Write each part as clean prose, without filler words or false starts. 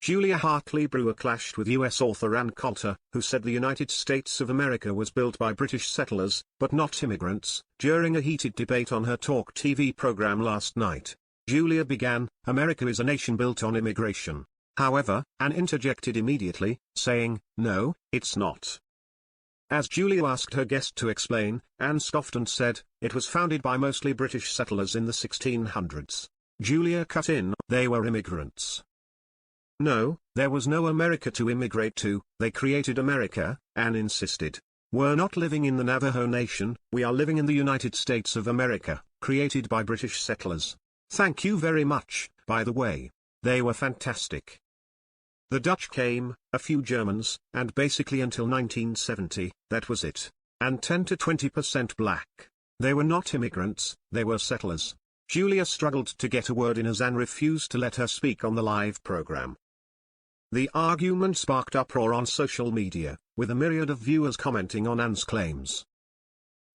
Julia Hartley-Brewer clashed with U.S. author Ann Coulter, who said the United States of America was built by British settlers, but not immigrants, during a heated debate on her TalkTV program last night. Julia began, "America is a nation built on immigration." However, Ann interjected immediately, saying, "No, it's not." As Julia asked her guest to explain, Ann scoffed and said, "It was founded by mostly British settlers in the 1600s. Julia cut in, "They were immigrants." "No, there was no America to immigrate to, they created America," Ann insisted. "We're not living in the Navajo Nation, we are living in the United States of America, created by British settlers. Thank you very much, by the way. They were fantastic. The Dutch came, a few Germans, and basically until 1970, that was it. And 10 to 20% black. They were not immigrants, they were settlers." Julia struggled to get a word in as Ann refused to let her speak on the live program. The argument sparked uproar on social media, with a myriad of viewers commenting on Ann's claims.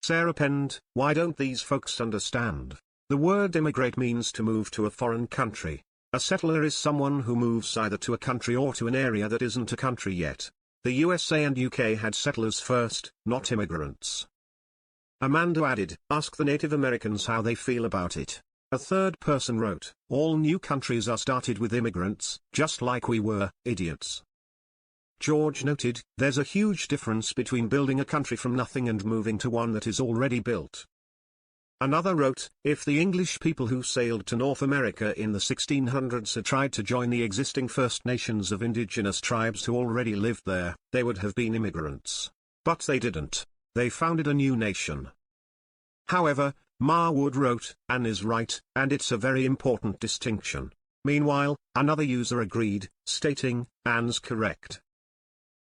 Sarah penned, "Why don't these folks understand? The word immigrate means to move to a foreign country. A settler is someone who moves either to a country or to an area that isn't a country yet. The USA and UK had settlers first, not immigrants." Amanda added, "Ask the Native Americans how they feel about it." A third person wrote, "All new countries are started with immigrants, just like we were, idiots." George noted, "There's a huge difference between building a country from nothing and moving to one that is already built." Another wrote, "If the English people who sailed to North America in the 1600s had tried to join the existing First Nations of indigenous tribes who already lived there, they would have been immigrants. But they didn't. They founded a new nation." However, Marwood wrote, "Ann is right, and it's a very important distinction." Meanwhile, another user agreed, stating, "Ann's correct."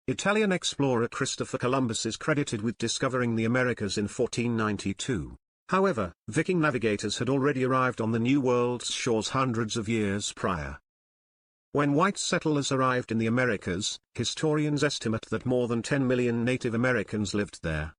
Italian explorer Christopher Columbus is credited with discovering the Americas in 1492. However, Viking navigators had already arrived on the New World's shores hundreds of years prior. When white settlers arrived in the Americas, historians estimate that more than 10 million Native Americans lived there.